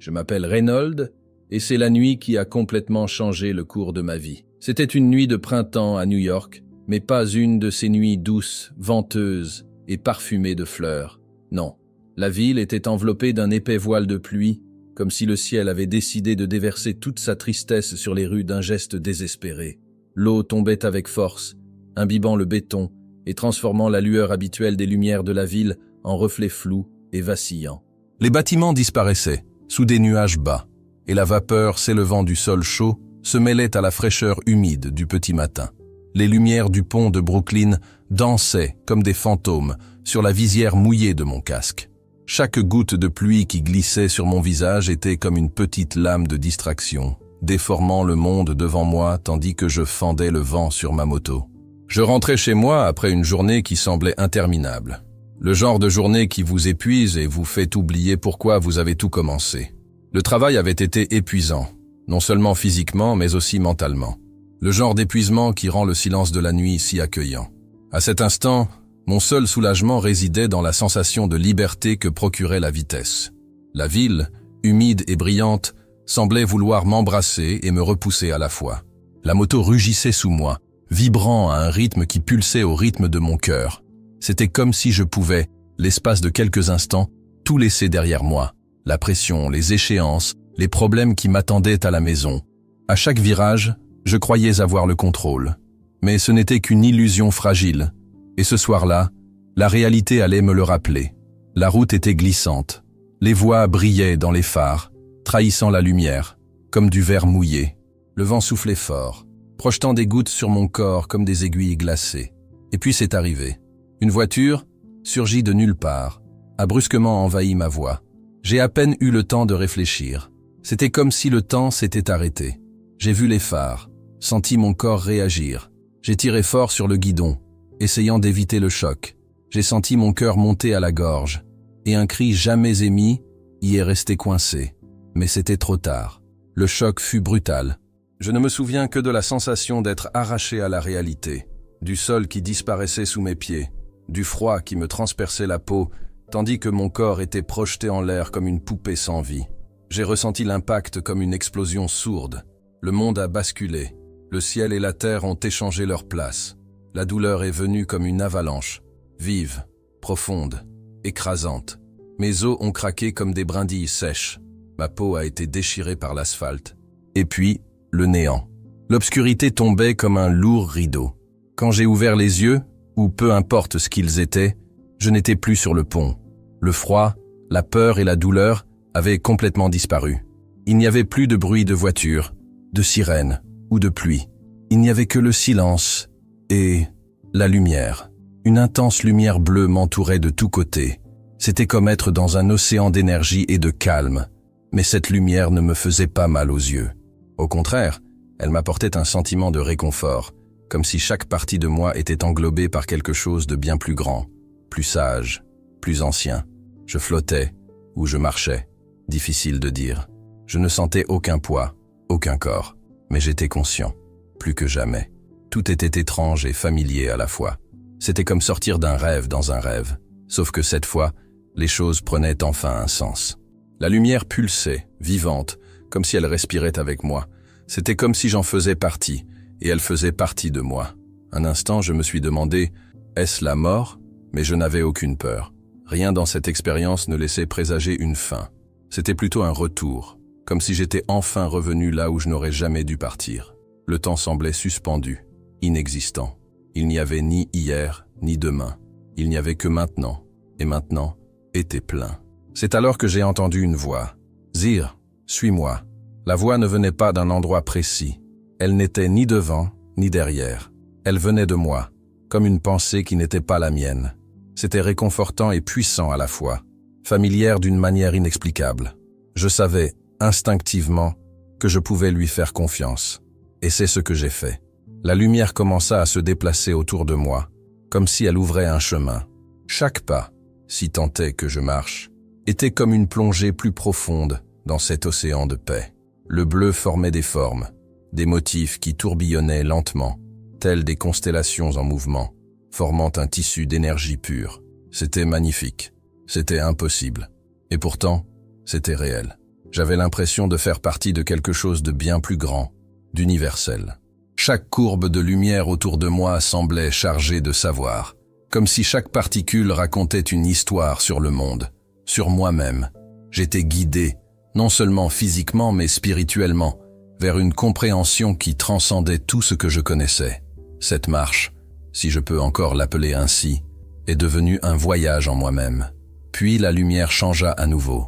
Je m'appelle Reynold et c'est la nuit qui a complètement changé le cours de ma vie. C'était une nuit de printemps à New York, mais pas une de ces nuits douces, venteuses et parfumées de fleurs. Non, la ville était enveloppée d'un épais voile de pluie, comme si le ciel avait décidé de déverser toute sa tristesse sur les rues d'un geste désespéré. L'eau tombait avec force, imbibant le béton et transformant la lueur habituelle des lumières de la ville en reflets flous et vacillants. Les bâtiments disparaissaient, sous des nuages bas, et la vapeur s'élevant du sol chaud se mêlait à la fraîcheur humide du petit matin. Les lumières du pont de Brooklyn dansaient comme des fantômes sur la visière mouillée de mon casque. Chaque goutte de pluie qui glissait sur mon visage était comme une petite lame de distraction, déformant le monde devant moi tandis que je fendais le vent sur ma moto. Je rentrais chez moi après une journée qui semblait interminable. Le genre de journée qui vous épuise et vous fait oublier pourquoi vous avez tout commencé. Le travail avait été épuisant, non seulement physiquement mais aussi mentalement. Le genre d'épuisement qui rend le silence de la nuit si accueillant. À cet instant, mon seul soulagement résidait dans la sensation de liberté que procurait la vitesse. La ville, humide et brillante, semblait vouloir m'embrasser et me repousser à la fois. La moto rugissait sous moi, vibrant à un rythme qui pulsait au rythme de mon cœur. C'était comme si je pouvais, l'espace de quelques instants, tout laisser derrière moi. La pression, les échéances, les problèmes qui m'attendaient à la maison. À chaque virage, je croyais avoir le contrôle. Mais ce n'était qu'une illusion fragile. Et ce soir-là, la réalité allait me le rappeler. La route était glissante. Les voies brillaient dans les phares, trahissant la lumière, comme du verre mouillé. Le vent soufflait fort, projetant des gouttes sur mon corps comme des aiguilles glacées. Et puis c'est arrivé. Une voiture, surgie de nulle part, a brusquement envahi ma voie. J'ai à peine eu le temps de réfléchir. C'était comme si le temps s'était arrêté. J'ai vu les phares, senti mon corps réagir. J'ai tiré fort sur le guidon, essayant d'éviter le choc. J'ai senti mon cœur monter à la gorge, et un cri jamais émis y est resté coincé. Mais c'était trop tard. Le choc fut brutal. Je ne me souviens que de la sensation d'être arraché à la réalité, du sol qui disparaissait sous mes pieds, du froid qui me transperçait la peau, tandis que mon corps était projeté en l'air comme une poupée sans vie. J'ai ressenti l'impact comme une explosion sourde. Le monde a basculé. Le ciel et la terre ont échangé leur place. La douleur est venue comme une avalanche, vive, profonde, écrasante. Mes os ont craqué comme des brindilles sèches. Ma peau a été déchirée par l'asphalte. Et puis, le néant. L'obscurité tombait comme un lourd rideau. Quand j'ai ouvert les yeux, ou peu importe ce qu'ils étaient, je n'étais plus sur le pont. Le froid, la peur et la douleur avaient complètement disparu. Il n'y avait plus de bruit de voiture, de sirène ou de pluie. Il n'y avait que le silence et la lumière. Une intense lumière bleue m'entourait de tous côtés. C'était comme être dans un océan d'énergie et de calme. Mais cette lumière ne me faisait pas mal aux yeux. Au contraire, elle m'apportait un sentiment de réconfort, comme si chaque partie de moi était englobée par quelque chose de bien plus grand, plus sage, plus ancien. Je flottais, ou je marchais, difficile de dire. Je ne sentais aucun poids, aucun corps, mais j'étais conscient, plus que jamais. Tout était étrange et familier à la fois. C'était comme sortir d'un rêve dans un rêve, sauf que cette fois, les choses prenaient enfin un sens. La lumière pulsait, vivante, comme si elle respirait avec moi. C'était comme si j'en faisais partie, et elle faisait partie de moi. Un instant, je me suis demandé, est-ce la mort? Mais je n'avais aucune peur. Rien dans cette expérience ne laissait présager une fin. C'était plutôt un retour, comme si j'étais enfin revenu là où je n'aurais jamais dû partir. Le temps semblait suspendu, inexistant. Il n'y avait ni hier, ni demain. Il n'y avait que maintenant, et maintenant était plein. C'est alors que j'ai entendu une voix. « Zir, suis-moi ». La voix ne venait pas d'un endroit précis. Elle n'était ni devant, ni derrière. Elle venait de moi, comme une pensée qui n'était pas la mienne. C'était réconfortant et puissant à la fois, familière d'une manière inexplicable. Je savais, instinctivement, que je pouvais lui faire confiance. Et c'est ce que j'ai fait. La lumière commença à se déplacer autour de moi, comme si elle ouvrait un chemin. Chaque pas, si tant est que je marche, était comme une plongée plus profonde dans cet océan de paix. Le bleu formait des formes, des motifs qui tourbillonnaient lentement, tels des constellations en mouvement, formant un tissu d'énergie pure. C'était magnifique, c'était impossible, et pourtant, c'était réel. J'avais l'impression de faire partie de quelque chose de bien plus grand, d'universel. Chaque courbe de lumière autour de moi semblait chargée de savoir, comme si chaque particule racontait une histoire sur le monde, sur moi-même. J'étais guidé, non seulement physiquement mais spirituellement, vers une compréhension qui transcendait tout ce que je connaissais. Cette marche, si je peux encore l'appeler ainsi, est devenue un voyage en moi-même. Puis la lumière changea à nouveau.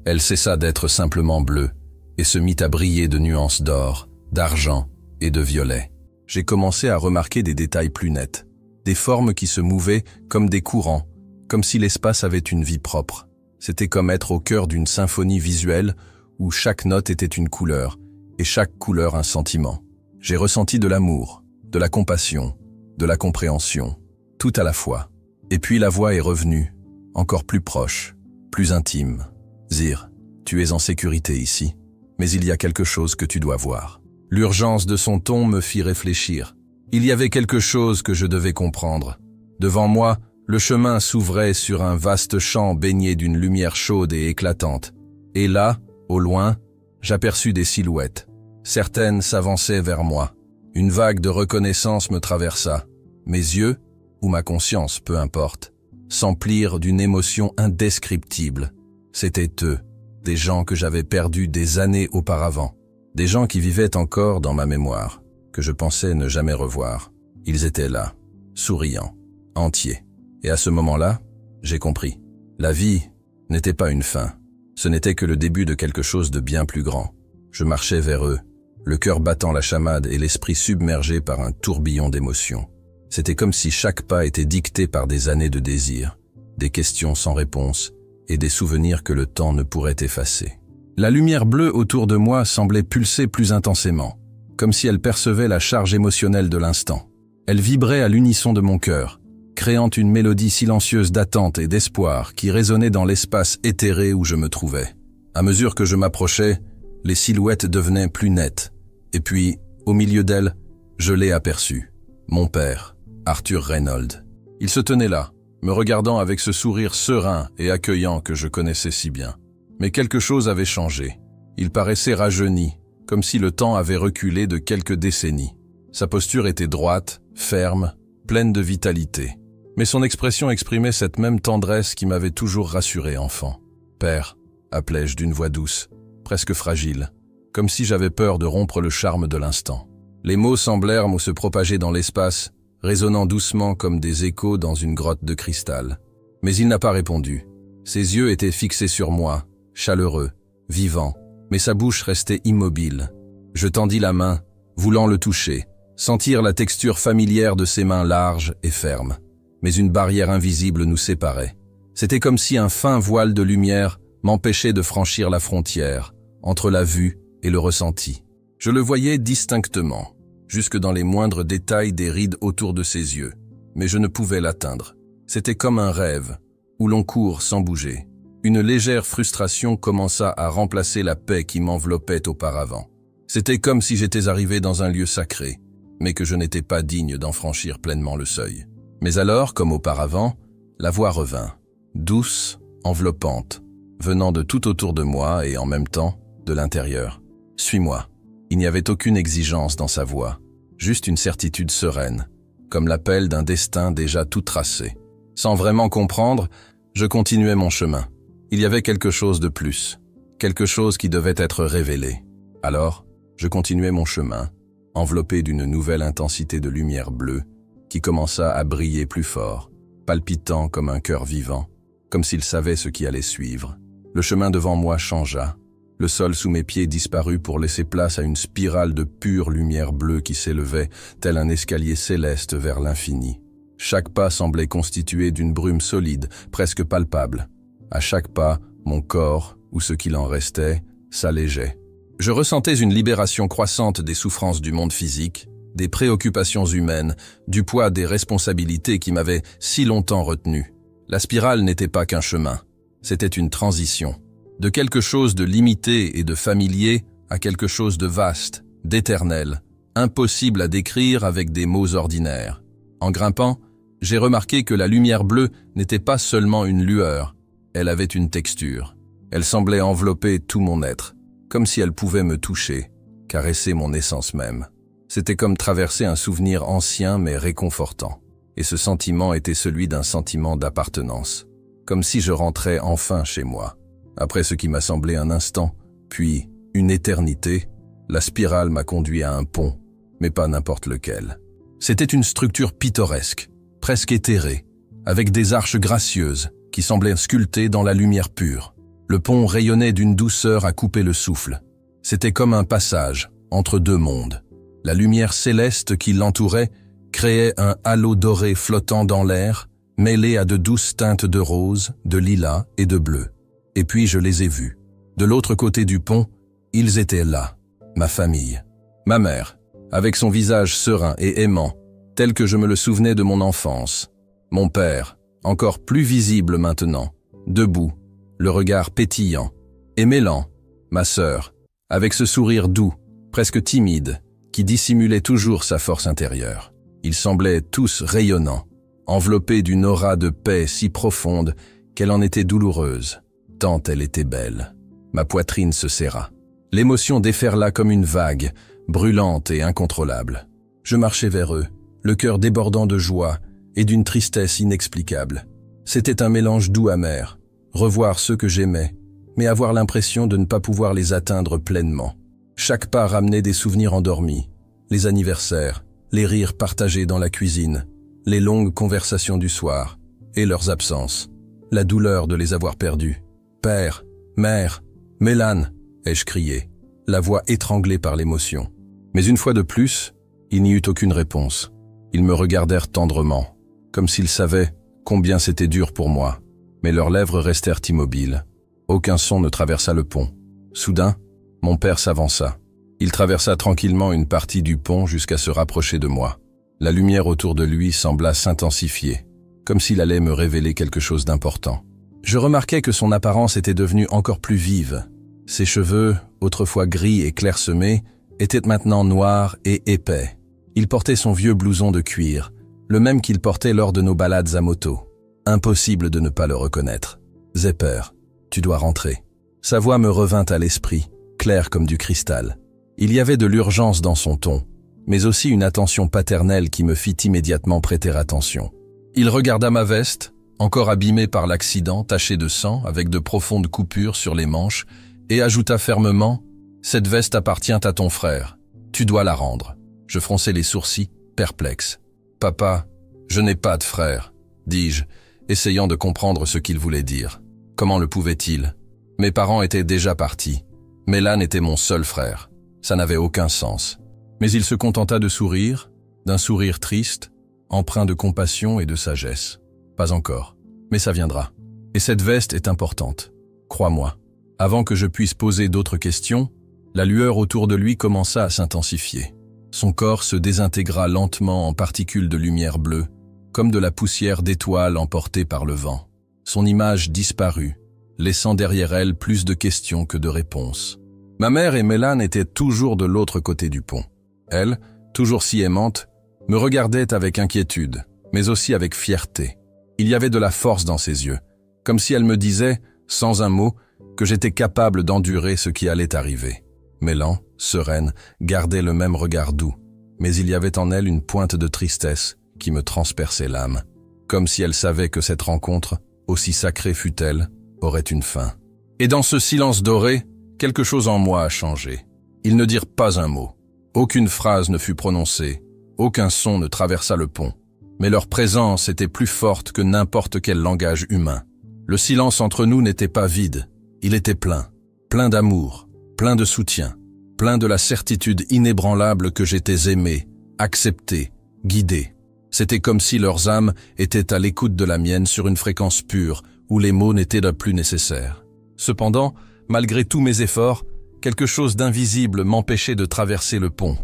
Elle cessa d'être simplement bleue et se mit à briller de nuances d'or, d'argent et de violet. J'ai commencé à remarquer des détails plus nets, des formes qui se mouvaient comme des courants, comme si l'espace avait une vie propre. C'était comme être au cœur d'une symphonie visuelle où chaque note était une couleur et chaque couleur un sentiment. J'ai ressenti de l'amour, de la compassion, de la compréhension, tout à la fois. Et puis la voix est revenue, encore plus proche, plus intime. Zir, tu es en sécurité ici, mais il y a quelque chose que tu dois voir. L'urgence de son ton me fit réfléchir. Il y avait quelque chose que je devais comprendre. Devant moi, le chemin s'ouvrait sur un vaste champ baigné d'une lumière chaude et éclatante. Et là, au loin, j'aperçus des silhouettes. Certaines s'avançaient vers moi. Une vague de reconnaissance me traversa. Mes yeux, ou ma conscience, peu importe, s'emplirent d'une émotion indescriptible. C'étaient eux, des gens que j'avais perdus des années auparavant, des gens qui vivaient encore dans ma mémoire, que je pensais ne jamais revoir. Ils étaient là, souriants, entiers. Et à ce moment-là, j'ai compris. La vie n'était pas une fin, ce n'était que le début de quelque chose de bien plus grand. Je marchais vers eux, le cœur battant la chamade et l'esprit submergé par un tourbillon d'émotions. C'était comme si chaque pas était dicté par des années de désir, des questions sans réponse et des souvenirs que le temps ne pourrait effacer. La lumière bleue autour de moi semblait pulser plus intensément, comme si elle percevait la charge émotionnelle de l'instant. Elle vibrait à l'unisson de mon cœur, créant une mélodie silencieuse d'attente et d'espoir qui résonnait dans l'espace éthéré où je me trouvais. À mesure que je m'approchais, les silhouettes devenaient plus nettes, et puis, au milieu d'elles, je l'ai aperçu, mon père, Arthur Reynolds. Il se tenait là, me regardant avec ce sourire serein et accueillant que je connaissais si bien. Mais quelque chose avait changé. Il paraissait rajeuni, comme si le temps avait reculé de quelques décennies. Sa posture était droite, ferme, pleine de vitalité. Mais son expression exprimait cette même tendresse qui m'avait toujours rassuré enfant. « Père », appelai-je d'une voix douce, presque fragile, comme si j'avais peur de rompre le charme de l'instant. Les mots semblèrent se propager dans l'espace, résonnant doucement comme des échos dans une grotte de cristal. Mais il n'a pas répondu. Ses yeux étaient fixés sur moi, chaleureux, vivants, mais sa bouche restait immobile. Je tendis la main, voulant le toucher, sentir la texture familière de ses mains larges et fermes. Mais une barrière invisible nous séparait. C'était comme si un fin voile de lumière m'empêchait de franchir la frontière, entre la vue et le ressenti. Je le voyais distinctement, jusque dans les moindres détails des rides autour de ses yeux, mais je ne pouvais l'atteindre. C'était comme un rêve, où l'on court sans bouger. Une légère frustration commença à remplacer la paix qui m'enveloppait auparavant. C'était comme si j'étais arrivé dans un lieu sacré, mais que je n'étais pas digne d'en franchir pleinement le seuil. Mais alors, comme auparavant, la voix revint, douce, enveloppante, venant de tout autour de moi et en même temps, de l'intérieur. « Suis-moi ». Il n'y avait aucune exigence dans sa voix, juste une certitude sereine, comme l'appel d'un destin déjà tout tracé. Sans vraiment comprendre, je continuais mon chemin. Il y avait quelque chose de plus, quelque chose qui devait être révélé. Alors, je continuais mon chemin, enveloppé d'une nouvelle intensité de lumière bleue, qui commença à briller plus fort, palpitant comme un cœur vivant, comme s'il savait ce qui allait suivre. Le chemin devant moi changea. Le sol sous mes pieds disparut pour laisser place à une spirale de pure lumière bleue qui s'élevait, tel un escalier céleste vers l'infini. Chaque pas semblait constitué d'une brume solide, presque palpable. À chaque pas, mon corps, ou ce qu'il en restait, s'allégeait. Je ressentais une libération croissante des souffrances du monde physique, des préoccupations humaines, du poids des responsabilités qui m'avaient si longtemps retenu. La spirale n'était pas qu'un chemin, c'était une transition. De quelque chose de limité et de familier à quelque chose de vaste, d'éternel, impossible à décrire avec des mots ordinaires. En grimpant, j'ai remarqué que la lumière bleue n'était pas seulement une lueur, elle avait une texture. Elle semblait envelopper tout mon être, comme si elle pouvait me toucher, caresser mon essence même. C'était comme traverser un souvenir ancien mais réconfortant. Et ce sentiment était celui d'un sentiment d'appartenance, comme si je rentrais enfin chez moi. Après ce qui m'a semblé un instant, puis une éternité, la spirale m'a conduit à un pont, mais pas n'importe lequel. C'était une structure pittoresque, presque éthérée, avec des arches gracieuses qui semblaient sculptées dans la lumière pure. Le pont rayonnait d'une douceur à couper le souffle. C'était comme un passage entre deux mondes. La lumière céleste qui l'entourait créait un halo doré flottant dans l'air, mêlé à de douces teintes de rose, de lilas et de bleu. Et puis je les ai vus. De l'autre côté du pont, ils étaient là, ma famille. Ma mère, avec son visage serein et aimant, tel que je me le souvenais de mon enfance. Mon père, encore plus visible maintenant, debout, le regard pétillant. Et Mélan, ma sœur, avec ce sourire doux, presque timide, qui dissimulait toujours sa force intérieure. Ils semblaient tous rayonnants, enveloppés d'une aura de paix si profonde qu'elle en était douloureuse, tant elle était belle. Ma poitrine se serra. L'émotion déferla comme une vague, brûlante et incontrôlable. Je marchais vers eux, le cœur débordant de joie et d'une tristesse inexplicable. C'était un mélange doux-amer, revoir ceux que j'aimais, mais avoir l'impression de ne pas pouvoir les atteindre pleinement. Chaque pas ramenait des souvenirs endormis, les anniversaires, les rires partagés dans la cuisine, les longues conversations du soir, et leurs absences, la douleur de les avoir perdus. « Père, mère, Mélane !» ai-je crié, la voix étranglée par l'émotion. Mais une fois de plus, il n'y eut aucune réponse. Ils me regardèrent tendrement, comme s'ils savaient combien c'était dur pour moi. Mais leurs lèvres restèrent immobiles. Aucun son ne traversa le pont. Soudain, mon père s'avança. Il traversa tranquillement une partie du pont jusqu'à se rapprocher de moi. La lumière autour de lui sembla s'intensifier, comme s'il allait me révéler quelque chose d'important. Je remarquai que son apparence était devenue encore plus vive. Ses cheveux, autrefois gris et clairsemés, étaient maintenant noirs et épais. Il portait son vieux blouson de cuir, le même qu'il portait lors de nos balades à moto. Impossible de ne pas le reconnaître. « Zepper, tu dois rentrer. » Sa voix me revint à l'esprit, claire comme du cristal. Il y avait de l'urgence dans son ton, mais aussi une attention paternelle qui me fit immédiatement prêter attention. Il regarda ma veste, encore abîmée par l'accident, tachée de sang, avec de profondes coupures sur les manches, et ajouta fermement « Cette veste appartient à ton frère. Tu dois la rendre. » Je fronçai les sourcils, perplexe. « Papa, je n'ai pas de frère, » dis-je, essayant de comprendre ce qu'il voulait dire. Comment le pouvait-il? Mes parents étaient déjà partis. Mélane était mon seul frère. Ça n'avait aucun sens. Mais il se contenta de sourire, d'un sourire triste, empreint de compassion et de sagesse. Pas encore, mais ça viendra. Et cette veste est importante, crois-moi. Avant que je puisse poser d'autres questions, la lueur autour de lui commença à s'intensifier. Son corps se désintégra lentement en particules de lumière bleue, comme de la poussière d'étoiles emportée par le vent. Son image disparut, laissant derrière elle plus de questions que de réponses. Ma mère et Mélane étaient toujours de l'autre côté du pont. Elle, toujours si aimante, me regardait avec inquiétude, mais aussi avec fierté. Il y avait de la force dans ses yeux, comme si elle me disait, sans un mot, que j'étais capable d'endurer ce qui allait arriver. Mélan, sereine, gardait le même regard doux, mais il y avait en elle une pointe de tristesse qui me transperçait l'âme, comme si elle savait que cette rencontre, aussi sacrée fût-elle, aurait une fin. Et dans ce silence doré, quelque chose en moi a changé. Ils ne dirent pas un mot. Aucune phrase ne fut prononcée, aucun son ne traversa le pont. Mais leur présence était plus forte que n'importe quel langage humain. Le silence entre nous n'était pas vide, il était plein. Plein d'amour, plein de soutien, plein de la certitude inébranlable que j'étais aimé, accepté, guidé. C'était comme si leurs âmes étaient à l'écoute de la mienne sur une fréquence pure, où les mots n'étaient plus nécessaires. Cependant, malgré tous mes efforts, quelque chose d'invisible m'empêchait de traverser le pont.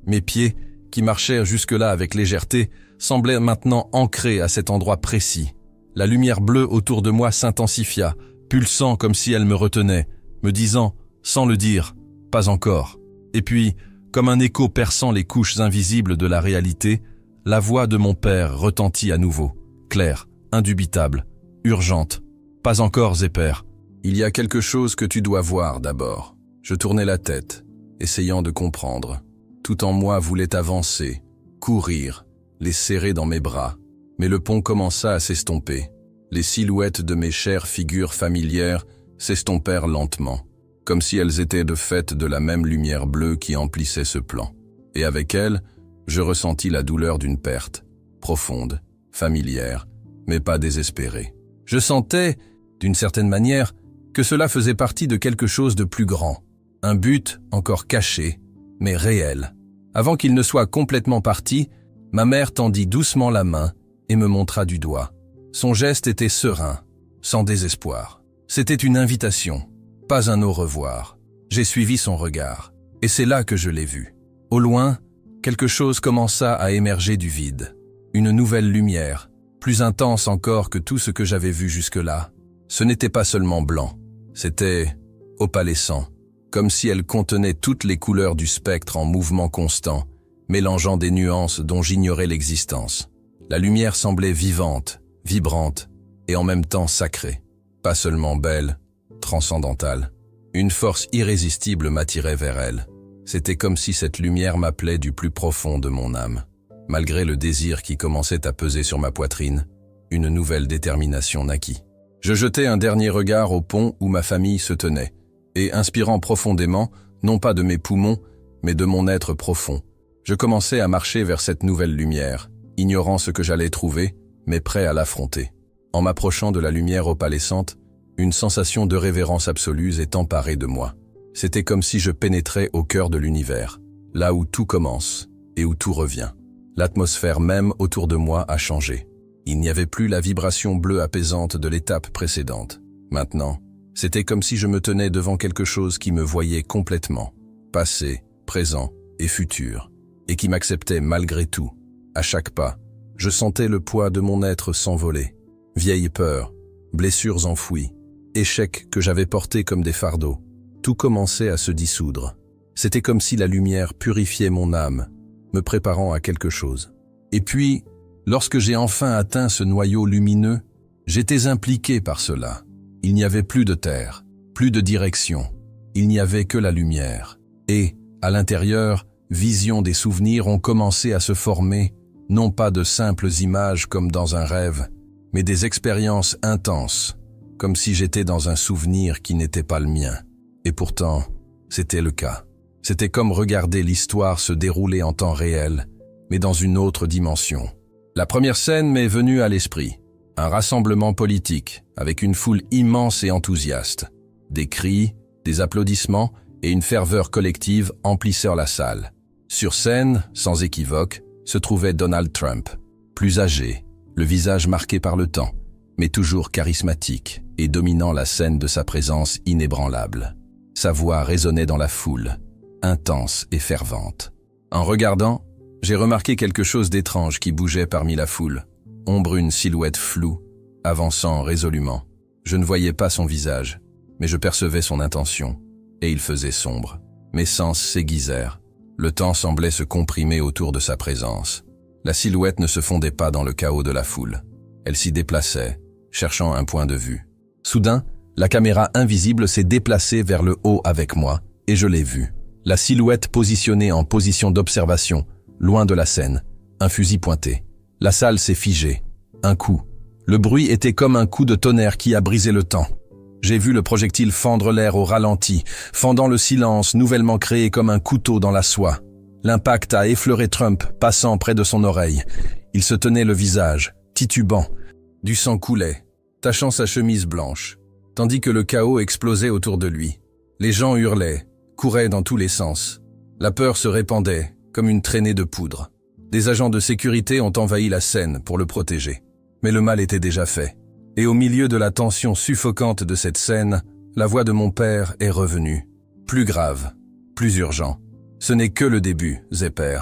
Mes pieds, qui marchaient jusque-là avec légèreté, semblaient maintenant ancrés à cet endroit précis. La lumière bleue autour de moi s'intensifia, pulsant comme si elle me retenait, me disant, sans le dire, « Pas encore ». Et puis, comme un écho perçant les couches invisibles de la réalité, la voix de mon père retentit à nouveau, claire, indubitable, urgente. « Pas encore, Zepper. Il y a quelque chose que tu dois voir d'abord. » Je tournais la tête, essayant de comprendre. Tout en moi voulait avancer, courir, les serrer dans mes bras. Mais le pont commença à s'estomper. Les silhouettes de mes chères figures familières s'estompèrent lentement, comme si elles étaient de fait de la même lumière bleue qui emplissait ce plan. Et avec elle, je ressentis la douleur d'une perte, profonde, familière, mais pas désespérée. Je sentais, d'une certaine manière, que cela faisait partie de quelque chose de plus grand, un but encore caché, mais réel. Avant qu'il ne soit complètement parti, ma mère tendit doucement la main et me montra du doigt. Son geste était serein, sans désespoir. C'était une invitation, pas un au revoir. J'ai suivi son regard, et c'est là que je l'ai vu. Au loin, quelque chose commença à émerger du vide. Une nouvelle lumière, plus intense encore que tout ce que j'avais vu jusque-là. Ce n'était pas seulement blanc, c'était opalescent, comme si elle contenait toutes les couleurs du spectre en mouvement constant, mélangeant des nuances dont j'ignorais l'existence. La lumière semblait vivante, vibrante, et en même temps sacrée. Pas seulement belle, transcendantale. Une force irrésistible m'attirait vers elle. C'était comme si cette lumière m'appelait du plus profond de mon âme. Malgré le désir qui commençait à peser sur ma poitrine, une nouvelle détermination naquit. Je jetai un dernier regard au pont où ma famille se tenait, et inspirant profondément, non pas de mes poumons, mais de mon être profond, je commençai à marcher vers cette nouvelle lumière, ignorant ce que j'allais trouver, mais prêt à l'affronter. En m'approchant de la lumière opalescente, une sensation de révérence absolue s'est emparée de moi. C'était comme si je pénétrais au cœur de l'univers, là où tout commence et où tout revient. L'atmosphère même autour de moi a changé. Il n'y avait plus la vibration bleue apaisante de l'étape précédente. Maintenant, c'était comme si je me tenais devant quelque chose qui me voyait complètement, passé, présent et futur, et qui m'acceptait malgré tout. À chaque pas, je sentais le poids de mon être s'envoler. Vieilles peurs, blessures enfouies, échecs que j'avais portés comme des fardeaux. Tout commençait à se dissoudre. C'était comme si la lumière purifiait mon âme, me préparant à quelque chose. Et puis, lorsque j'ai enfin atteint ce noyau lumineux, j'étais impliqué par cela. Il n'y avait plus de terre, plus de direction. Il n'y avait que la lumière. Et, à l'intérieur, visions des souvenirs ont commencé à se former, non pas de simples images comme dans un rêve, mais des expériences intenses, comme si j'étais dans un souvenir qui n'était pas le mien. Et pourtant, c'était le cas. C'était comme regarder l'histoire se dérouler en temps réel, mais dans une autre dimension. La première scène m'est venue à l'esprit. Un rassemblement politique, avec une foule immense et enthousiaste. Des cris, des applaudissements et une ferveur collective emplissèrent la salle. Sur scène, sans équivoque, se trouvait Donald Trump, plus âgé, le visage marqué par le temps, mais toujours charismatique et dominant la scène de sa présence inébranlable. Sa voix résonnait dans la foule, intense et fervente. En regardant, j'ai remarqué quelque chose d'étrange qui bougeait parmi la foule. Ombre une silhouette floue, avançant résolument. Je ne voyais pas son visage, mais je percevais son intention, et il faisait sombre. Mes sens s'aiguisèrent. Le temps semblait se comprimer autour de sa présence. La silhouette ne se fondait pas dans le chaos de la foule. Elle s'y déplaçait, cherchant un point de vue. Soudain, la caméra invisible s'est déplacée vers le haut avec moi, et je l'ai vue. La silhouette positionnée en position d'observation, loin de la scène, un fusil pointé. La salle s'est figée. Un coup. Le bruit était comme un coup de tonnerre qui a brisé le temps. J'ai vu le projectile fendre l'air au ralenti, fendant le silence nouvellement créé comme un couteau dans la soie. L'impact a effleuré Trump, passant près de son oreille. Il se tenait le visage, titubant. Du sang coulait, tachant sa chemise blanche, tandis que le chaos explosait autour de lui. Les gens hurlaient, couraient dans tous les sens. La peur se répandait, comme une traînée de poudre. Des agents de sécurité ont envahi la scène pour le protéger. Mais le mal était déjà fait. Et au milieu de la tension suffocante de cette scène, la voix de mon père est revenue. Plus grave, plus urgent. Ce n'est que le début, Zepper.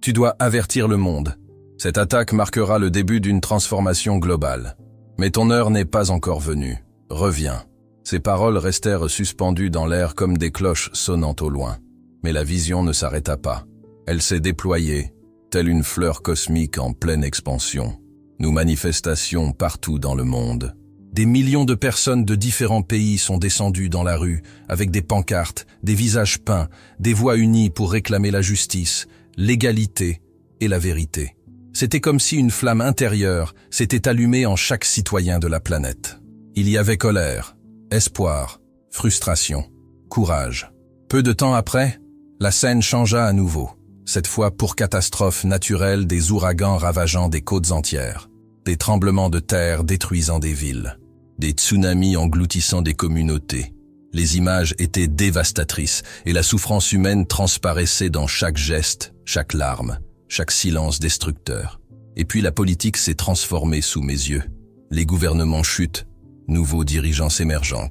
Tu dois avertir le monde. Cette attaque marquera le début d'une transformation globale. Mais ton heure n'est pas encore venue. Reviens. Ces paroles restèrent suspendues dans l'air comme des cloches sonnant au loin. Mais la vision ne s'arrêta pas. Elle s'est déployée, telle une fleur cosmique en pleine expansion. Nous manifestations partout dans le monde. Des millions de personnes de différents pays sont descendues dans la rue, avec des pancartes, des visages peints, des voix unies pour réclamer la justice, l'égalité et la vérité. C'était comme si une flamme intérieure s'était allumée en chaque citoyen de la planète. Il y avait colère, espoir, frustration, courage. Peu de temps après, la scène changea à nouveau, cette fois pour catastrophes naturelles, des ouragans ravageant des côtes entières, des tremblements de terre détruisant des villes, des tsunamis engloutissant des communautés. Les images étaient dévastatrices et la souffrance humaine transparaissait dans chaque geste, chaque larme, chaque silence destructeur. Et puis la politique s'est transformée sous mes yeux. Les gouvernements chutent, nouveaux dirigeants s'émergent,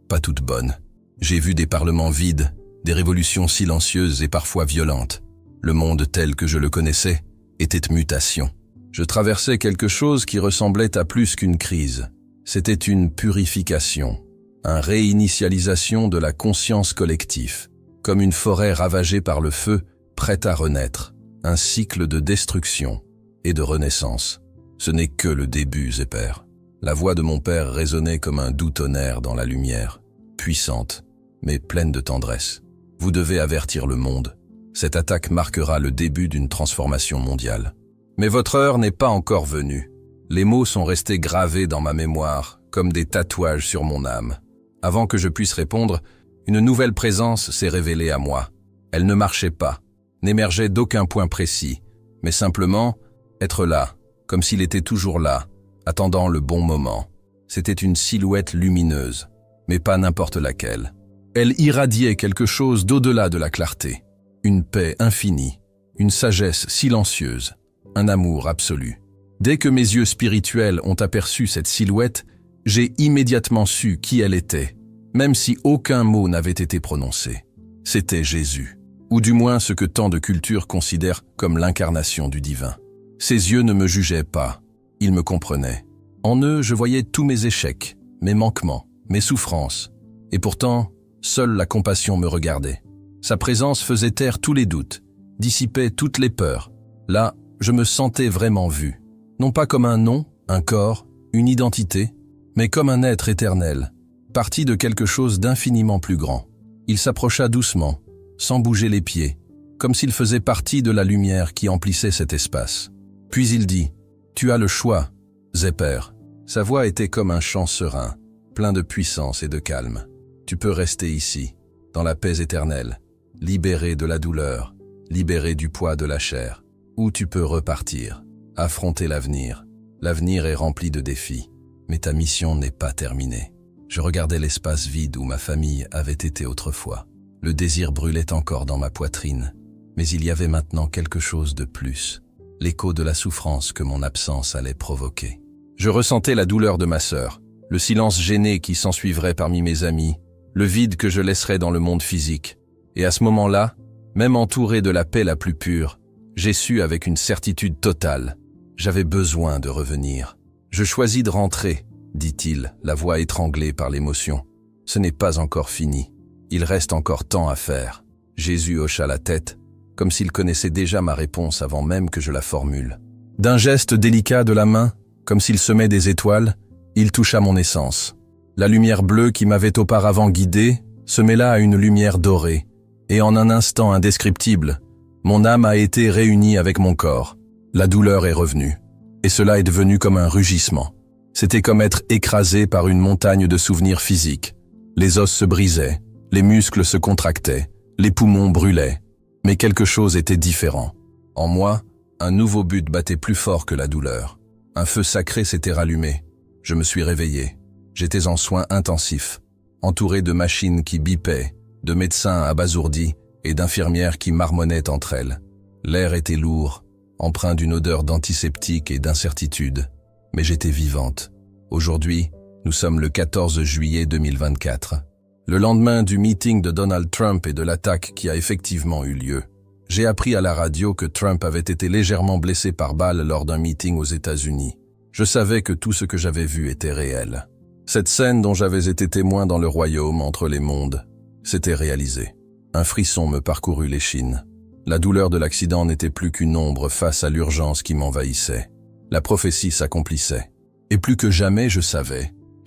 pas toutes bonnes. J'ai vu des parlements vides, des révolutions silencieuses et parfois violentes. Le monde tel que je le connaissais était mutation. Je traversais quelque chose qui ressemblait à plus qu'une crise. C'était une purification, une réinitialisation de la conscience collective, comme une forêt ravagée par le feu, prête à renaître, un cycle de destruction et de renaissance. Ce n'est que le début, Zepper. La voix de mon père résonnait comme un doux tonnerre dans la lumière, puissante, mais pleine de tendresse. Vous devez avertir le monde. Cette attaque marquera le début d'une transformation mondiale. Mais votre heure n'est pas encore venue. Les mots sont restés gravés dans ma mémoire, comme des tatouages sur mon âme. Avant que je puisse répondre, une nouvelle présence s'est révélée à moi. Elle ne marchait pas, n'émergeait d'aucun point précis, mais simplement être là, comme s'il était toujours là, attendant le bon moment. C'était une silhouette lumineuse, mais pas n'importe laquelle. Elle irradiait quelque chose d'au-delà de la clarté. Une paix infinie, une sagesse silencieuse, un amour absolu. Dès que mes yeux spirituels ont aperçu cette silhouette, j'ai immédiatement su qui elle était, même si aucun mot n'avait été prononcé. C'était Jésus, ou du moins ce que tant de cultures considèrent comme l'incarnation du divin. Ses yeux ne me jugeaient pas, ils me comprenaient. En eux, je voyais tous mes échecs, mes manquements, mes souffrances, et pourtant, seule la compassion me regardait. Sa présence faisait taire tous les doutes, dissipait toutes les peurs. Là, je me sentais vraiment vu. Non pas comme un nom, un corps, une identité, mais comme un être éternel, parti de quelque chose d'infiniment plus grand. Il s'approcha doucement, sans bouger les pieds, comme s'il faisait partie de la lumière qui emplissait cet espace. Puis il dit « Tu as le choix, Zepper ». Sa voix était comme un chant serein, plein de puissance et de calme. Tu peux rester ici, dans la paix éternelle, libéré de la douleur, libéré du poids de la chair. Ou tu peux repartir, affronter l'avenir. L'avenir est rempli de défis, mais ta mission n'est pas terminée. Je regardais l'espace vide où ma famille avait été autrefois. Le désir brûlait encore dans ma poitrine, mais il y avait maintenant quelque chose de plus, l'écho de la souffrance que mon absence allait provoquer. Je ressentais la douleur de ma sœur, le silence gêné qui s'ensuivrait parmi mes amis, le vide que je laisserais dans le monde physique. Et à ce moment-là, même entouré de la paix la plus pure, j'ai su avec une certitude totale. J'avais besoin de revenir. Je choisis de rentrer, dit-il, la voix étranglée par l'émotion. Ce n'est pas encore fini. Il reste encore tant à faire. Jésus hocha la tête, comme s'il connaissait déjà ma réponse avant même que je la formule. D'un geste délicat de la main, comme s'il semait des étoiles, il toucha mon essence. La lumière bleue qui m'avait auparavant guidé se mêla à une lumière dorée, et en un instant indescriptible, mon âme a été réunie avec mon corps. La douleur est revenue, et cela est devenu comme un rugissement. C'était comme être écrasé par une montagne de souvenirs physiques. Les os se brisaient, les muscles se contractaient, les poumons brûlaient. Mais quelque chose était différent. En moi, un nouveau but battait plus fort que la douleur. Un feu sacré s'était rallumé. Je me suis réveillé. J'étais en soins intensifs, entouré de machines qui bipaient, de médecins abasourdis et d'infirmières qui marmonnaient entre elles. L'air était lourd, empreint d'une odeur d'antiseptique et d'incertitude. Mais j'étais vivante. Aujourd'hui, nous sommes le 14 juillet 2024. Le lendemain du meeting de Donald Trump et de l'attaque qui a effectivement eu lieu. J'ai appris à la radio que Trump avait été légèrement blessé par balle lors d'un meeting aux États-Unis. Je savais que tout ce que j'avais vu était réel. Cette scène dont j'avais été témoin dans le royaume entre les mondes s'était réalisée. Un frisson me parcourut l'échine. La douleur de l'accident n'était plus qu'une ombre face à l'urgence qui m'envahissait. La prophétie s'accomplissait. Et plus que jamais, je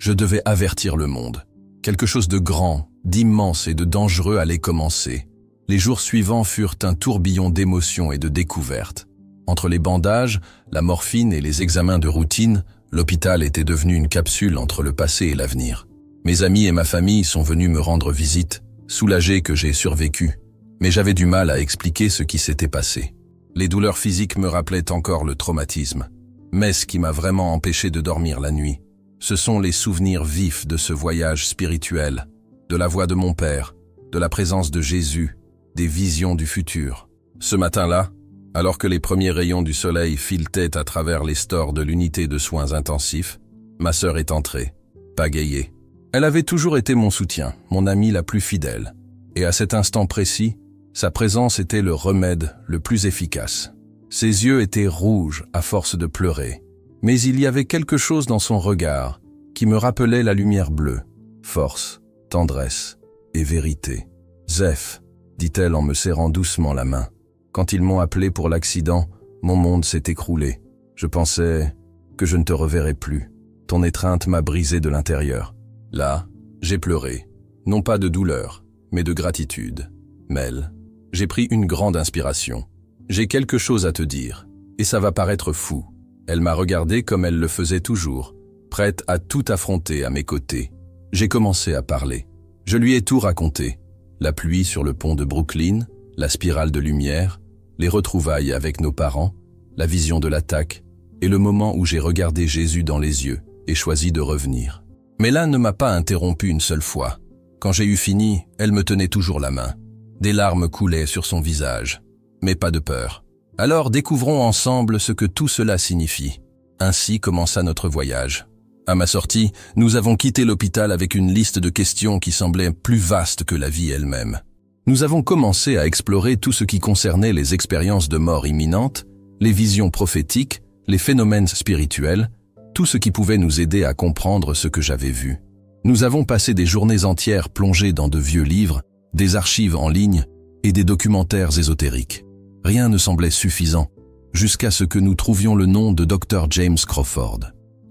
Je devais avertir le monde. Quelque chose de grand, d'immense et de dangereux allait commencer. Les jours suivants furent un tourbillon d'émotions et de découvertes. Entre les bandages, la morphine et les examens de routine, l'hôpital était devenu une capsule entre le passé et l'avenir. Mes amis et ma famille sont venus me rendre visite, soulagés que j'ai survécu, mais j'avais du mal à expliquer ce qui s'était passé. Les douleurs physiques me rappelaient encore le traumatisme. Mais ce qui m'a vraiment empêché de dormir la nuit, ce sont les souvenirs vifs de ce voyage spirituel, de la voix de mon père, de la présence de Jésus, des visions du futur. Ce matin-là, alors que les premiers rayons du soleil filetaient à travers les stores de l'unité de soins intensifs, ma sœur est entrée, pagayée. Elle avait toujours été mon soutien, mon amie la plus fidèle. Et à cet instant précis, sa présence était le remède le plus efficace. Ses yeux étaient rouges à force de pleurer, mais il y avait quelque chose dans son regard qui me rappelait la lumière bleue, force, tendresse et vérité. « Zeph », dit-elle en me serrant doucement la main. Quand ils m'ont appelé pour l'accident, mon monde s'est écroulé. Je pensais que je ne te reverrais plus. Ton étreinte m'a brisé de l'intérieur. Là, j'ai pleuré. Non pas de douleur, mais de gratitude. Mel, j'ai pris une grande inspiration. J'ai quelque chose à te dire, et ça va paraître fou. Elle m'a regardé comme elle le faisait toujours, prête à tout affronter à mes côtés. J'ai commencé à parler. Je lui ai tout raconté. La pluie sur le pont de Brooklyn, la spirale de lumière, les retrouvailles avec nos parents, la vision de l'attaque, et le moment où j'ai regardé Jésus dans les yeux et choisi de revenir. Mais là ne m'a pas interrompu une seule fois. Quand j'ai eu fini, elle me tenait toujours la main. Des larmes coulaient sur son visage, mais pas de peur. Alors découvrons ensemble ce que tout cela signifie. Ainsi commença notre voyage. À ma sortie, nous avons quitté l'hôpital avec une liste de questions qui semblait plus vaste que la vie elle-même. Nous avons commencé à explorer tout ce qui concernait les expériences de mort imminente, les visions prophétiques, les phénomènes spirituels, tout ce qui pouvait nous aider à comprendre ce que j'avais vu. Nous avons passé des journées entières plongées dans de vieux livres, des archives en ligne et des documentaires ésotériques. Rien ne semblait suffisant, jusqu'à ce que nous trouvions le nom de Dr. James Crawford.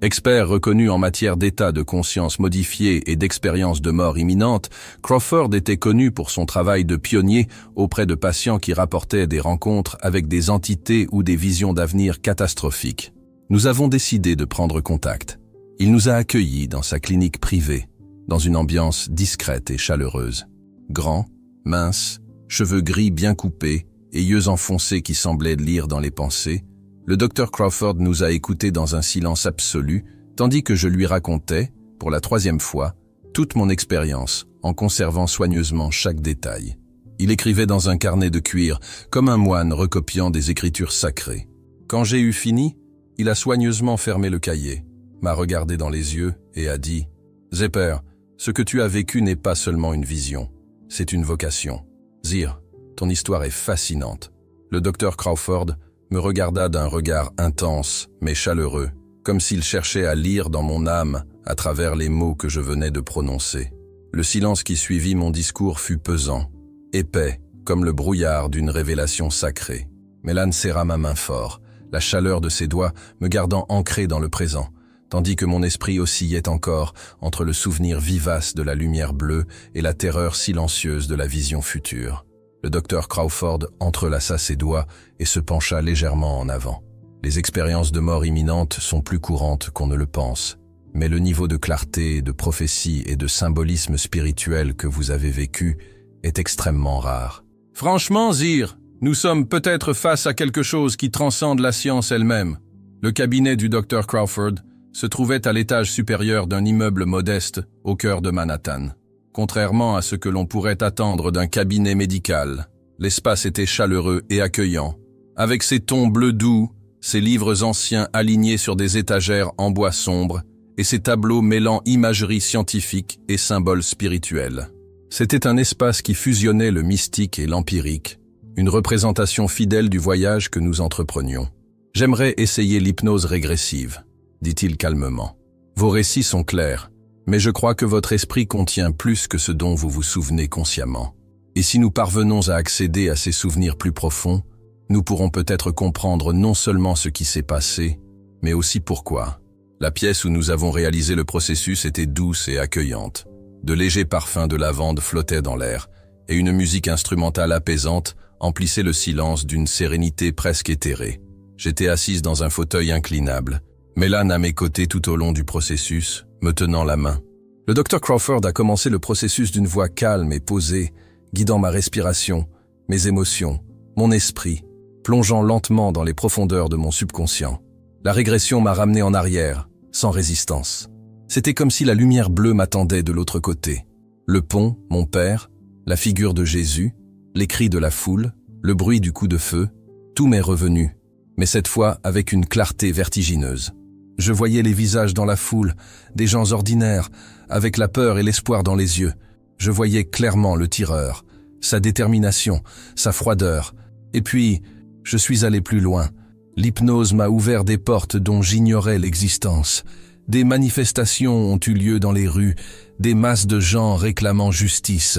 Expert reconnu en matière d'état de conscience modifié et d'expérience de mort imminente, Crawford était connu pour son travail de pionnier auprès de patients qui rapportaient des rencontres avec des entités ou des visions d'avenir catastrophiques. Nous avons décidé de prendre contact. Il nous a accueillis dans sa clinique privée, dans une ambiance discrète et chaleureuse. Grand, mince, cheveux gris bien coupés et yeux enfoncés qui semblaient lire dans les pensées, le Dr Crawford nous a écoutés dans un silence absolu, tandis que je lui racontais, pour la 3e fois, toute mon expérience, en conservant soigneusement chaque détail. Il écrivait dans un carnet de cuir, comme un moine recopiant des écritures sacrées. Quand j'ai eu fini, il a soigneusement fermé le cahier, m'a regardé dans les yeux et a dit « Zepper, ce que tu as vécu n'est pas seulement une vision, c'est une vocation. Zir, ton histoire est fascinante. » Le Dr Crawford me regarda d'un regard intense mais chaleureux, comme s'il cherchait à lire dans mon âme à travers les mots que je venais de prononcer. Le silence qui suivit mon discours fut pesant, épais, comme le brouillard d'une révélation sacrée. Mélan serra ma main fort, la chaleur de ses doigts me gardant ancré dans le présent, tandis que mon esprit oscillait encore entre le souvenir vivace de la lumière bleue et la terreur silencieuse de la vision future. Le Dr Crawford entrelaça ses doigts et se pencha légèrement en avant. Les expériences de mort imminente sont plus courantes qu'on ne le pense, mais le niveau de clarté, de prophétie et de symbolisme spirituel que vous avez vécu est extrêmement rare. Franchement, Zir, nous sommes peut-être face à quelque chose qui transcende la science elle-même. Le cabinet du Dr Crawford se trouvait à l'étage supérieur d'un immeuble modeste au cœur de Manhattan. Contrairement à ce que l'on pourrait attendre d'un cabinet médical, l'espace était chaleureux et accueillant, avec ses tons bleus doux, ses livres anciens alignés sur des étagères en bois sombre et ses tableaux mêlant imagerie scientifique et symboles spirituels. C'était un espace qui fusionnait le mystique et l'empirique, une représentation fidèle du voyage que nous entreprenions. « J'aimerais essayer l'hypnose régressive », dit-il calmement. « Vos récits sont clairs. Mais je crois que votre esprit contient plus que ce dont vous vous souvenez consciemment. Et si nous parvenons à accéder à ces souvenirs plus profonds, nous pourrons peut-être comprendre non seulement ce qui s'est passé, mais aussi pourquoi. La pièce où nous avons réalisé le processus était douce et accueillante. De légers parfums de lavande flottaient dans l'air, et une musique instrumentale apaisante emplissait le silence d'une sérénité presque éthérée. J'étais assise dans un fauteuil inclinable, Mélane à mes côtés tout au long du processus, me tenant la main. Le Dr Crawford a commencé le processus d'une voix calme et posée, guidant ma respiration, mes émotions, mon esprit, plongeant lentement dans les profondeurs de mon subconscient. La régression m'a ramené en arrière, sans résistance. C'était comme si la lumière bleue m'attendait de l'autre côté. Le pont, mon père, la figure de Jésus, les cris de la foule, le bruit du coup de feu, tout m'est revenu, mais cette fois avec une clarté vertigineuse. Je voyais les visages dans la foule, des gens ordinaires, avec la peur et l'espoir dans les yeux. Je voyais clairement le tireur, sa détermination, sa froideur. Et puis, je suis allé plus loin. L'hypnose m'a ouvert des portes dont j'ignorais l'existence. Des manifestations ont eu lieu dans les rues, des masses de gens réclamant justice.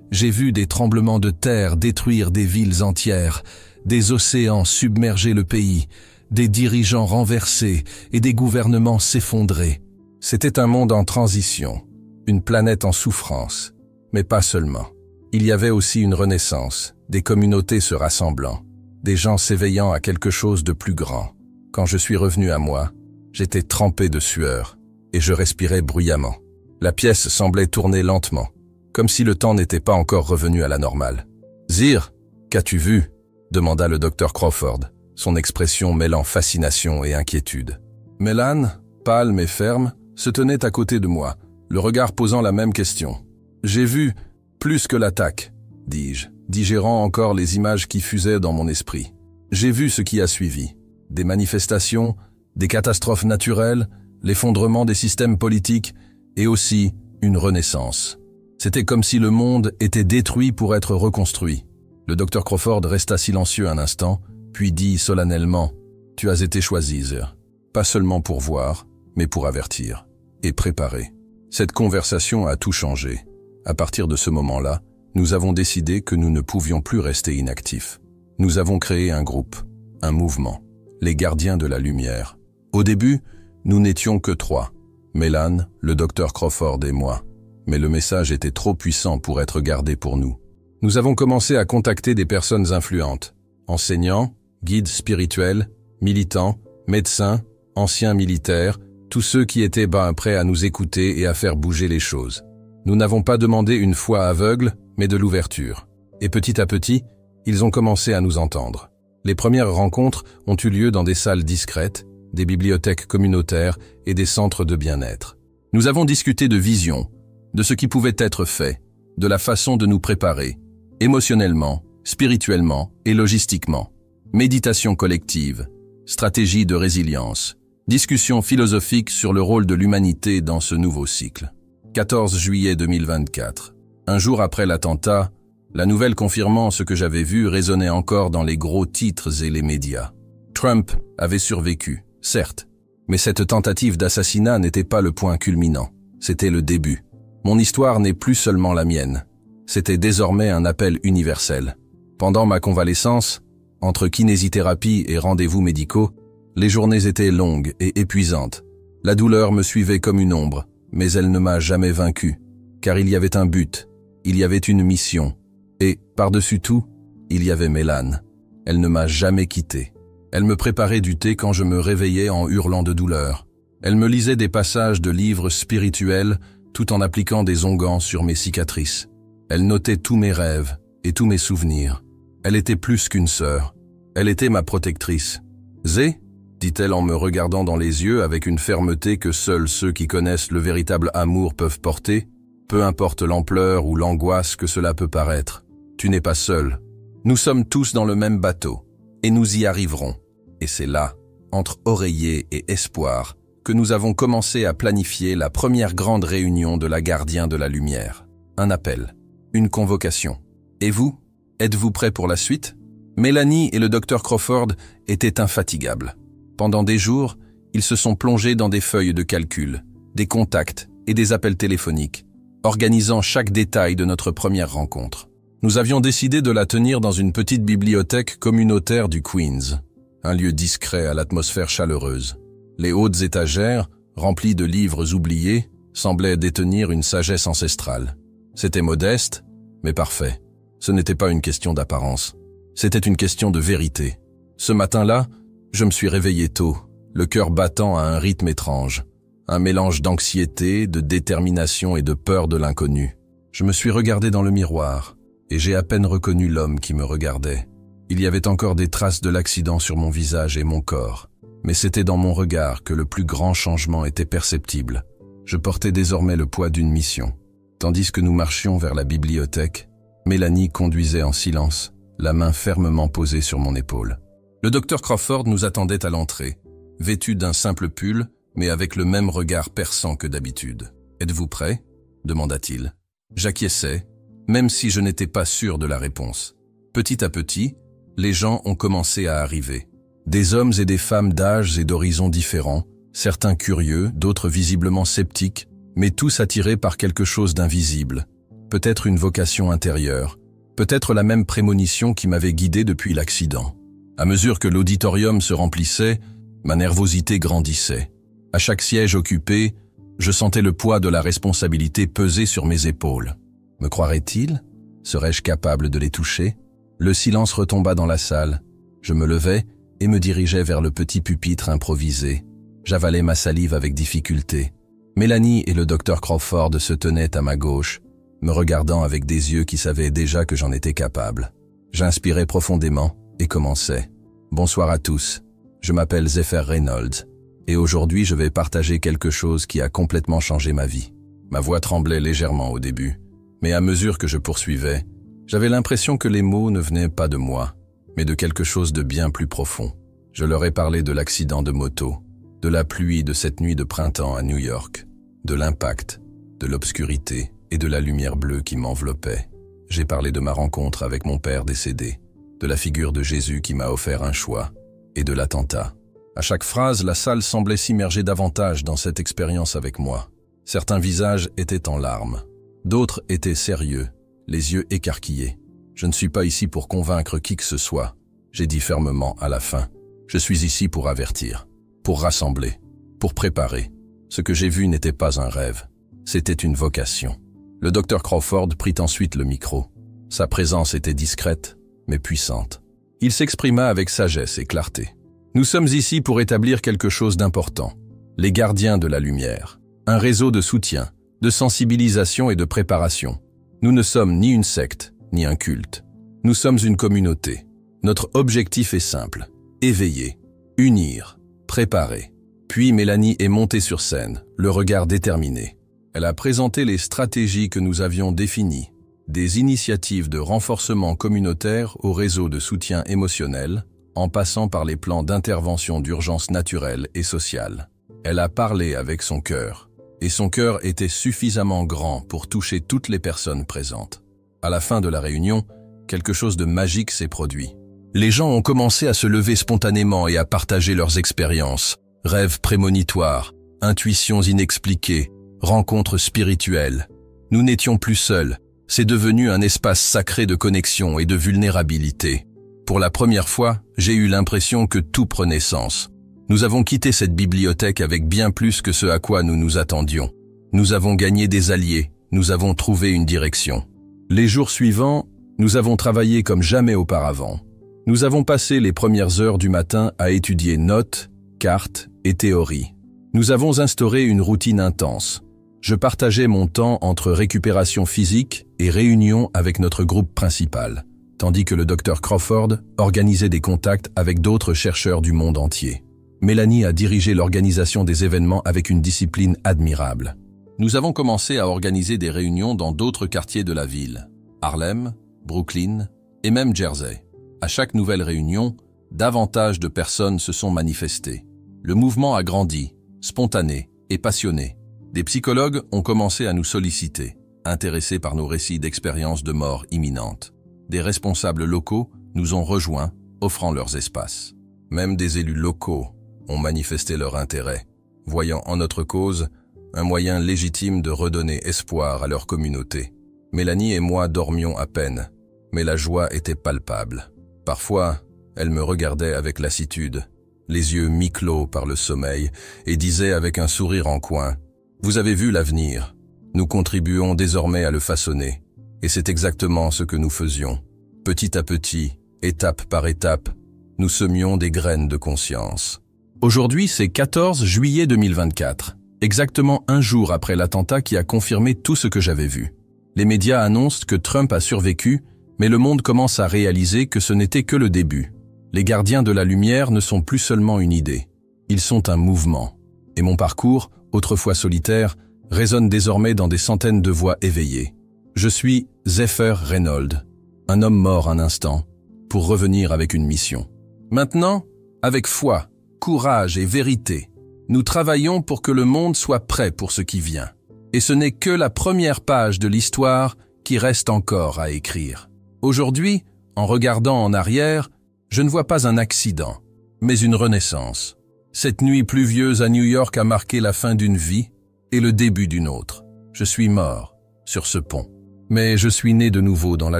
J'ai vu des tremblements de terre détruire des villes entières, des océans submerger le pays, des dirigeants renversés et des gouvernements s'effondrer. C'était un monde en transition, une planète en souffrance, mais pas seulement. Il y avait aussi une renaissance, des communautés se rassemblant, des gens s'éveillant à quelque chose de plus grand. Quand je suis revenu à moi, j'étais trempé de sueur et je respirais bruyamment. La pièce semblait tourner lentement, comme si le temps n'était pas encore revenu à la normale. « Zir, qu'as-tu vu ?» demanda le docteur Crawford, son expression mêlant fascination et inquiétude. Mélane, pâle mais ferme, se tenait à côté de moi, le regard posant la même question. « J'ai vu plus que l'attaque, » dis-je, digérant encore les images qui fusaient dans mon esprit. J'ai vu ce qui a suivi. Des manifestations, des catastrophes naturelles, l'effondrement des systèmes politiques et aussi une renaissance. C'était comme si le monde était détruit pour être reconstruit. Le docteur Crawford resta silencieux un instant, puis dit solennellement « Tu as été choisi, Zir. Pas seulement pour voir, mais pour avertir et préparer. » Cette conversation a tout changé. À partir de ce moment-là, nous avons décidé que nous ne pouvions plus rester inactifs. Nous avons créé un groupe, un mouvement, les gardiens de la lumière. Au début, nous n'étions que 3, Mélane, le docteur Crawford et moi. Mais le message était trop puissant pour être gardé pour nous. Nous avons commencé à contacter des personnes influentes, enseignants, guides spirituels, militants, médecins, anciens militaires, tous ceux qui étaient prêts à nous écouter et à faire bouger les choses. Nous n'avons pas demandé une foi aveugle, mais de l'ouverture. Et petit à petit, ils ont commencé à nous entendre. Les premières rencontres ont eu lieu dans des salles discrètes, des bibliothèques communautaires et des centres de bien-être. Nous avons discuté de vision, de ce qui pouvait être fait, de la façon de nous préparer, émotionnellement, spirituellement et logistiquement. Méditation collective, stratégie de résilience, discussion philosophique sur le rôle de l'humanité dans ce nouveau cycle. 14 juillet 2024. Un jour après l'attentat, la nouvelle confirmant ce que j'avais vu résonnait encore dans les gros titres et les médias. Trump avait survécu, certes, mais cette tentative d'assassinat n'était pas le point culminant, c'était le début. Mon histoire n'est plus seulement la mienne, c'était désormais un appel universel. Pendant ma convalescence, entre kinésithérapie et rendez-vous médicaux, les journées étaient longues et épuisantes. La douleur me suivait comme une ombre, mais elle ne m'a jamais vaincu, car il y avait un but, il y avait une mission, et, par-dessus tout, il y avait Mélane. Elle ne m'a jamais quitté. Elle me préparait du thé quand je me réveillais en hurlant de douleur. Elle me lisait des passages de livres spirituels tout en appliquant des onguents sur mes cicatrices. Elle notait tous mes rêves et tous mes souvenirs. Elle était plus qu'une sœur. Elle était ma protectrice. « Zé ?» dit-elle en me regardant dans les yeux avec une fermeté que seuls ceux qui connaissent le véritable amour peuvent porter, peu importe l'ampleur ou l'angoisse que cela peut paraître. Tu n'es pas seul. Nous sommes tous dans le même bateau, et nous y arriverons. Et c'est là, entre oreiller et espoir, que nous avons commencé à planifier la première grande réunion de la Gardien de la Lumière. Un appel, une convocation. Et vous, êtes-vous prêts pour la suite? Mélanie et le docteur Crawford étaient infatigables. Pendant des jours, ils se sont plongés dans des feuilles de calcul, des contacts et des appels téléphoniques, organisant chaque détail de notre première rencontre. Nous avions décidé de la tenir dans une petite bibliothèque communautaire du Queens, un lieu discret à l'atmosphère chaleureuse. Les hautes étagères, rempli de livres oubliés, semblait détenir une sagesse ancestrale. C'était modeste, mais parfait. Ce n'était pas une question d'apparence. C'était une question de vérité. Ce matin-là, je me suis réveillé tôt, le cœur battant à un rythme étrange. Un mélange d'anxiété, de détermination et de peur de l'inconnu. Je me suis regardé dans le miroir, et j'ai à peine reconnu l'homme qui me regardait. Il y avait encore des traces de l'accident sur mon visage et mon corps, mais c'était dans mon regard que le plus grand changement était perceptible. Je portais désormais le poids d'une mission. Tandis que nous marchions vers la bibliothèque, Mélanie conduisait en silence, la main fermement posée sur mon épaule. Le docteur Crawford nous attendait à l'entrée, vêtu d'un simple pull, mais avec le même regard perçant que d'habitude. « Êtes-vous prêt ?» demanda-t-il. J'acquiesçai, même si je n'étais pas sûr de la réponse. Petit à petit, les gens ont commencé à arriver. Des hommes et des femmes d'âges et d'horizons différents, certains curieux, d'autres visiblement sceptiques, mais tous attirés par quelque chose d'invisible. Peut-être une vocation intérieure, peut-être la même prémonition qui m'avait guidé depuis l'accident. À mesure que l'auditorium se remplissait, ma nervosité grandissait. À chaque siège occupé, je sentais le poids de la responsabilité peser sur mes épaules. Me croiraient-ils? Serais-je capable de les toucher? Le silence retomba dans la salle. Je me levai et me dirigeai vers le petit pupitre improvisé. J'avalai ma salive avec difficulté. Mélanie et le docteur Crawford se tenaient à ma gauche, me regardant avec des yeux qui savaient déjà que j'en étais capable. J'inspirai profondément et commençai. « Bonsoir à tous, je m'appelle Zephyr Reynolds, et aujourd'hui je vais partager quelque chose qui a complètement changé ma vie. » Ma voix tremblait légèrement au début, mais à mesure que je poursuivais, j'avais l'impression que les mots ne venaient pas de moi, mais de quelque chose de bien plus profond. Je leur ai parlé de l'accident de moto, de la pluie de cette nuit de printemps à New York, de l'impact, de l'obscurité et de la lumière bleue qui m'enveloppait. J'ai parlé de ma rencontre avec mon père décédé, de la figure de Jésus qui m'a offert un choix, et de l'attentat. À chaque phrase, la salle semblait s'immerger davantage dans cette expérience avec moi. Certains visages étaient en larmes, d'autres étaient sérieux, les yeux écarquillés. Je ne suis pas ici pour convaincre qui que ce soit, j'ai dit fermement à la fin. Je suis ici pour avertir, pour rassembler, pour préparer. Ce que j'ai vu n'était pas un rêve, c'était une vocation. Le docteur Crawford prit ensuite le micro. Sa présence était discrète, mais puissante. Il s'exprima avec sagesse et clarté. Nous sommes ici pour établir quelque chose d'important. Les gardiens de la lumière. Un réseau de soutien, de sensibilisation et de préparation. Nous ne sommes ni une secte, ni un culte. Nous sommes une communauté. Notre objectif est simple. Éveiller, unir, préparer. Puis Mélanie est montée sur scène, le regard déterminé. Elle a présenté les stratégies que nous avions définies. Des initiatives de renforcement communautaire au réseau de soutien émotionnel, en passant par les plans d'intervention d'urgence naturelle et sociale. Elle a parlé avec son cœur, et son cœur était suffisamment grand pour toucher toutes les personnes présentes. À la fin de la réunion, quelque chose de magique s'est produit. Les gens ont commencé à se lever spontanément et à partager leurs expériences, rêves prémonitoires, intuitions inexpliquées, rencontres spirituelles. Nous n'étions plus seuls. C'est devenu un espace sacré de connexion et de vulnérabilité. Pour la première fois, j'ai eu l'impression que tout prenait sens. Nous avons quitté cette bibliothèque avec bien plus que ce à quoi nous nous attendions. Nous avons gagné des alliés, nous avons trouvé une direction. Les jours suivants, nous avons travaillé comme jamais auparavant. Nous avons passé les premières heures du matin à étudier notes, cartes et théories. Nous avons instauré une routine intense. Je partageais mon temps entre récupération physique et réunion avec notre groupe principal, tandis que le docteur Crawford organisait des contacts avec d'autres chercheurs du monde entier. Mélanie a dirigé l'organisation des événements avec une discipline admirable. Nous avons commencé à organiser des réunions dans d'autres quartiers de la ville, Harlem, Brooklyn et même Jersey. À chaque nouvelle réunion, davantage de personnes se sont manifestées. Le mouvement a grandi, spontané et passionné. Des psychologues ont commencé à nous solliciter, intéressés par nos récits d'expériences de mort imminente. Des responsables locaux nous ont rejoints, offrant leurs espaces. Même des élus locaux ont manifesté leur intérêt, voyant en notre cause un moyen légitime de redonner espoir à leur communauté. Mélanie et moi dormions à peine, mais la joie était palpable. Parfois, elle me regardait avec lassitude, les yeux mi-clos par le sommeil, et disait avec un sourire en coin, « Vous avez vu l'avenir. Nous contribuons désormais à le façonner. » Et c'est exactement ce que nous faisions. Petit à petit, étape par étape, nous semions des graines de conscience. Aujourd'hui, c'est 14 juillet 2024, exactement un jour après l'attentat qui a confirmé tout ce que j'avais vu. Les médias annoncent que Trump a survécu, mais le monde commence à réaliser que ce n'était que le début. Les gardiens de la lumière ne sont plus seulement une idée. Ils sont un mouvement. Et mon parcours, autrefois solitaire, résonne désormais dans des centaines de voix éveillées. Je suis Zephyr Reynolds, un homme mort un instant, pour revenir avec une mission. Maintenant, avec foi, courage et vérité, nous travaillons pour que le monde soit prêt pour ce qui vient. Et ce n'est que la première page de l'histoire qui reste encore à écrire. Aujourd'hui, en regardant en arrière, je ne vois pas un accident, mais une renaissance. Cette nuit pluvieuse à New York a marqué la fin d'une vie et le début d'une autre. Je suis mort sur ce pont. Mais je suis né de nouveau dans la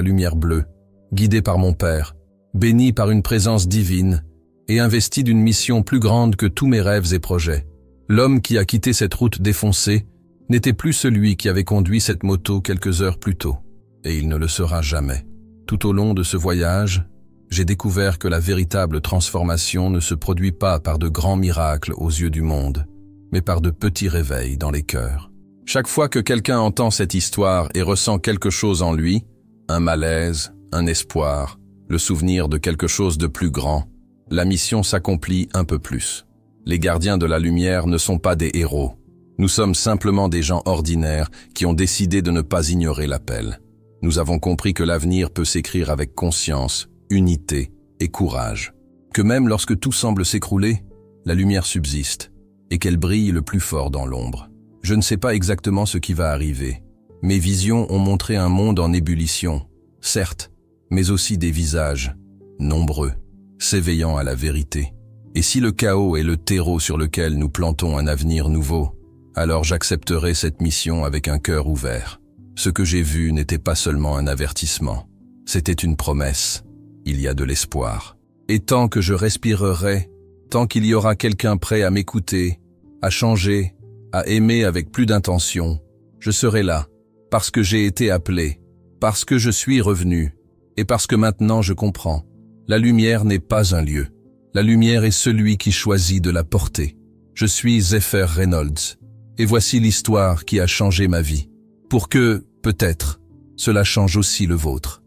lumière bleue, guidé par mon Père, béni par une présence divine et investi d'une mission plus grande que tous mes rêves et projets. L'homme qui a quitté cette route défoncée n'était plus celui qui avait conduit cette moto quelques heures plus tôt, et il ne le sera jamais. Tout au long de ce voyage, j'ai découvert que la véritable transformation ne se produit pas par de grands miracles aux yeux du monde, mais par de petits réveils dans les cœurs. Chaque fois que quelqu'un entend cette histoire et ressent quelque chose en lui, un malaise, un espoir, le souvenir de quelque chose de plus grand, la mission s'accomplit un peu plus. Les gardiens de la lumière ne sont pas des héros. Nous sommes simplement des gens ordinaires qui ont décidé de ne pas ignorer l'appel. Nous avons compris que l'avenir peut s'écrire avec conscience, unité et courage. Que même lorsque tout semble s'écrouler, la lumière subsiste et qu'elle brille le plus fort dans l'ombre. Je ne sais pas exactement ce qui va arriver. Mes visions ont montré un monde en ébullition, certes, mais aussi des visages, nombreux, s'éveillant à la vérité. Et si le chaos est le terreau sur lequel nous plantons un avenir nouveau, alors j'accepterai cette mission avec un cœur ouvert. Ce que j'ai vu n'était pas seulement un avertissement, c'était une promesse. Il y a de l'espoir. Et tant que je respirerai, tant qu'il y aura quelqu'un prêt à m'écouter, à changer, à aimer avec plus d'intention, je serai là, parce que j'ai été appelé, parce que je suis revenu, et parce que maintenant je comprends. La lumière n'est pas un lieu. La lumière est celui qui choisit de la porter. Je suis Zephyr Reynolds, et voici l'histoire qui a changé ma vie, pour que, peut-être, cela change aussi le vôtre.